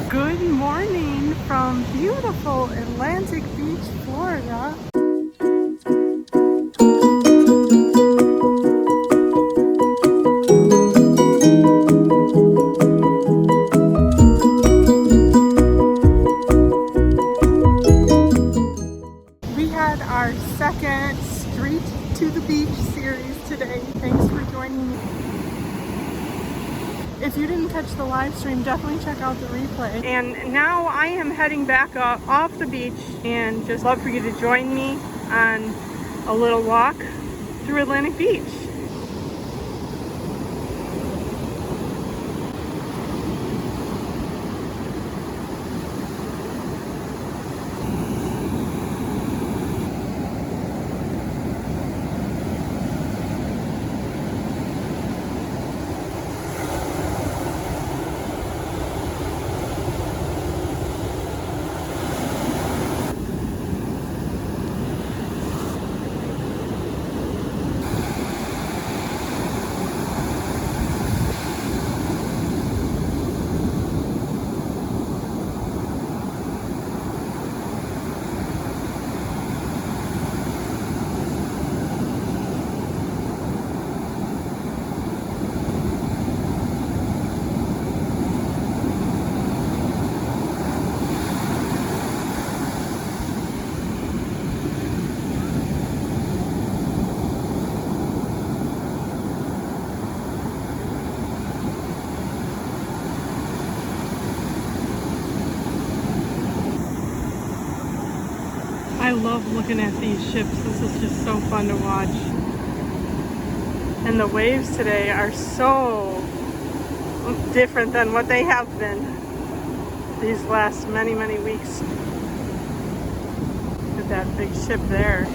Good morning from beautiful Atlantic Beach, Florida. We had our second Street to the Beach series today. Thanks for joining me. If you didn't catch the live stream, definitely check out the replay. And now I am heading back up off the beach and just love for you to join me on a little walk through Atlantic Beach. I love looking at these ships. This is just so fun to watch. And the waves today are so different than what they have been these last many weeks. Look at that big ship there.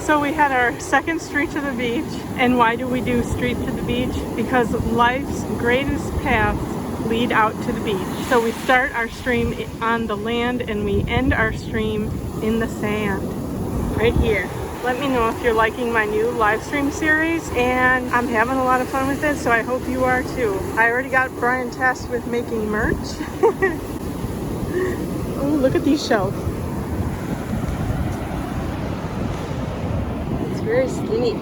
So we had our second street to the beach. And why do we do street to the beach? Because life's greatest paths lead out to the beach. So we start our stream on the land and we end our stream in the sand, right here. Let me know if you're liking my new live stream series, and I'm having a lot of fun with it, so I hope you are too. I already got Brian tasked with making merch. Oh, look at these shells. It's very skinny.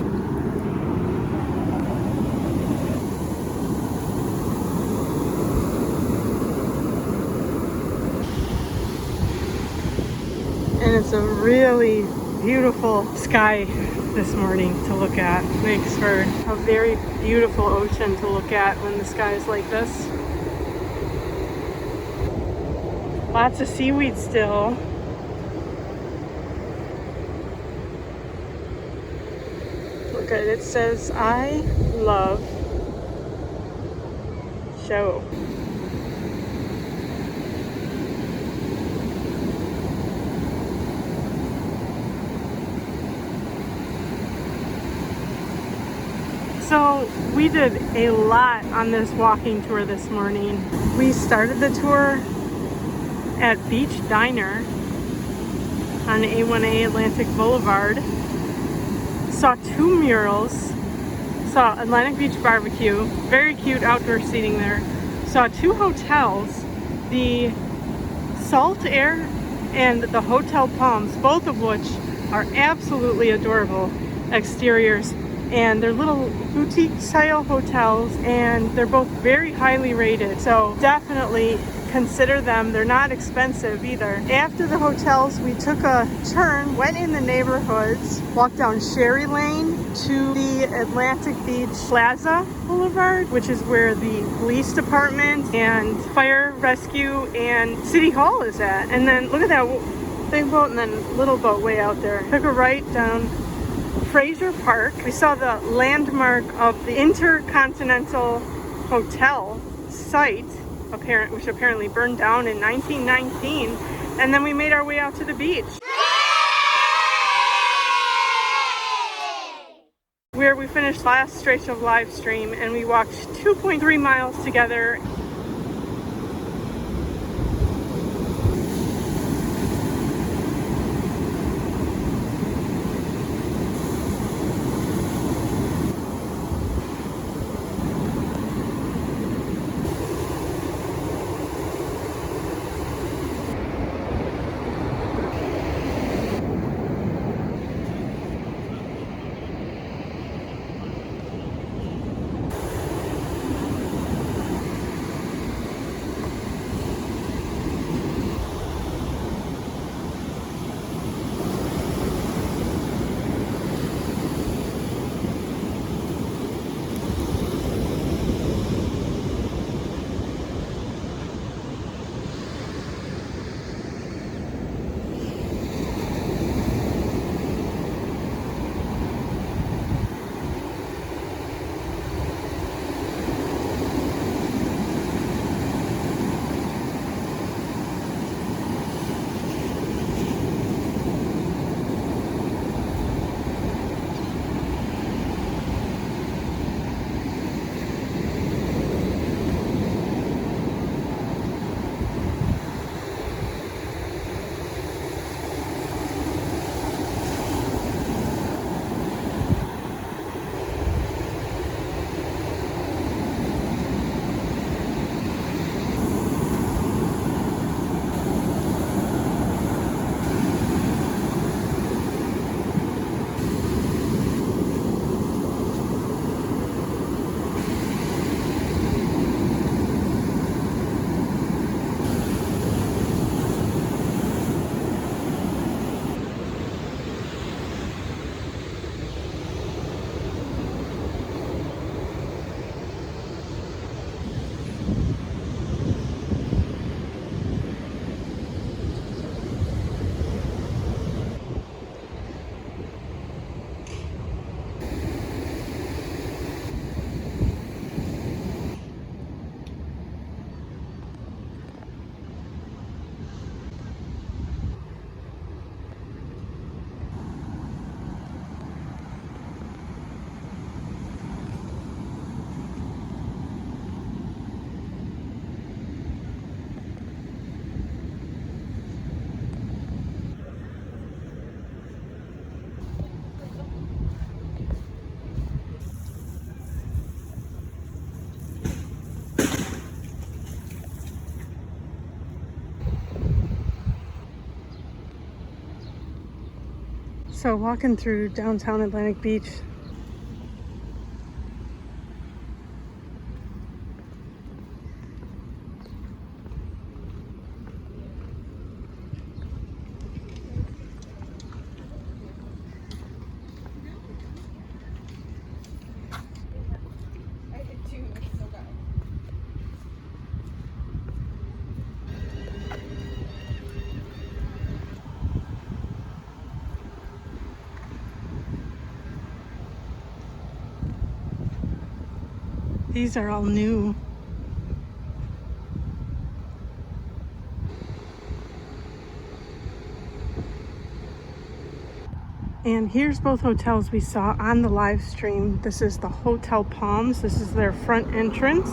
And it's a really beautiful sky this morning to look at. Makes for a very beautiful ocean to look at when the sky is like this. Lots of seaweed still. Look at it, it says, "I love show." So we did a lot on this walking tour this morning. We started the tour at Beach Diner on A1A Atlantic Boulevard. Saw two murals. Saw Atlantic Beach Barbecue, very cute outdoor seating there. Saw two hotels, the Salt Air and the Hotel Palms, both of which are absolutely adorable exteriors. And they're little boutique style hotels, and they're both very highly rated. So definitely consider them. They're not expensive either. After the hotels, we took a turn, went in the neighborhoods, walked down Sherry Lane to the Atlantic Beach Plaza Boulevard, which is where the police department and fire rescue and City Hall is at. And then look at that big boat and then little boat way out there. Took a right down Fraser Park. We saw the landmark of the Intercontinental Hotel site, which apparently burned down in 1919, and then we made our way out to the beach, where we finished last stretch of live stream, and we walked 2.3 miles together. So walking through downtown Atlantic Beach. These are all new. And here's both hotels we saw on the live stream. This is the Hotel Palms. This is their front entrance.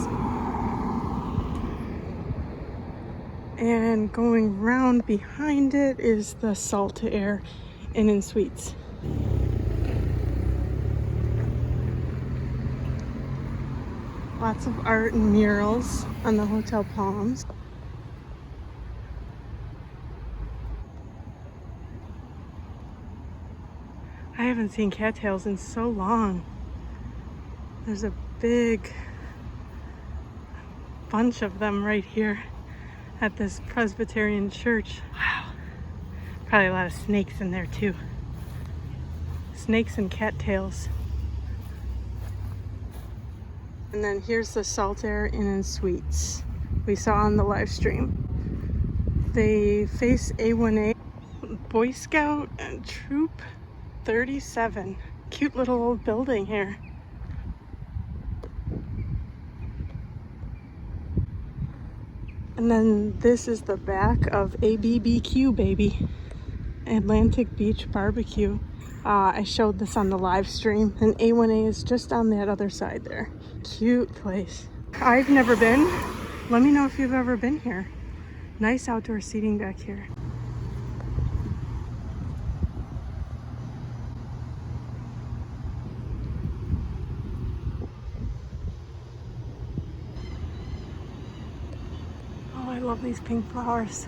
And going round behind it is the Salt Air Inn and Suites. Lots of art and murals on the Hotel Palms. I haven't seen cattails in so long. There's a big bunch of them right here at this Presbyterian church. Wow. Probably a lot of snakes in there too. Snakes and cattails. And then here's the Salt Air Inn and Suites we saw on the live stream. They face A1A Boy Scout and Troop 37. Cute little old building here. And then this is the back of ABBQ, baby. Atlantic Beach Barbecue. I showed this on the live stream, and A1A is just on that other side there. Cute place. I've never been. Let me know if you've ever been here. Nice outdoor seating back here. Oh, I love these pink flowers.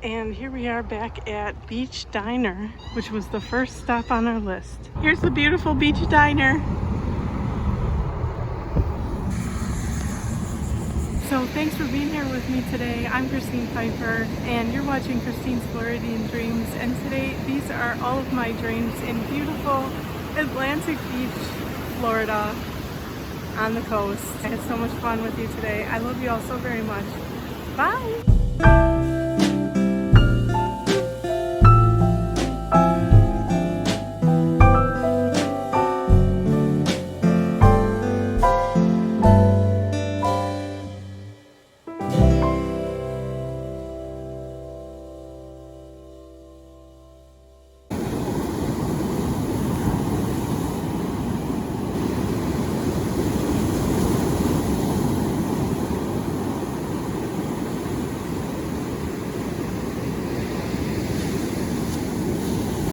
And here we are back at Beach Diner, which was the first stop on our list. Here's the beautiful Beach Diner. So thanks for being here with me today. I'm Christine Pfeiffer, and you're watching Christine's Floridian Dreams. And today, these are all of my dreams in beautiful Atlantic Beach, Florida, on the coast. I had so much fun with you today. I love you all so very much. Bye!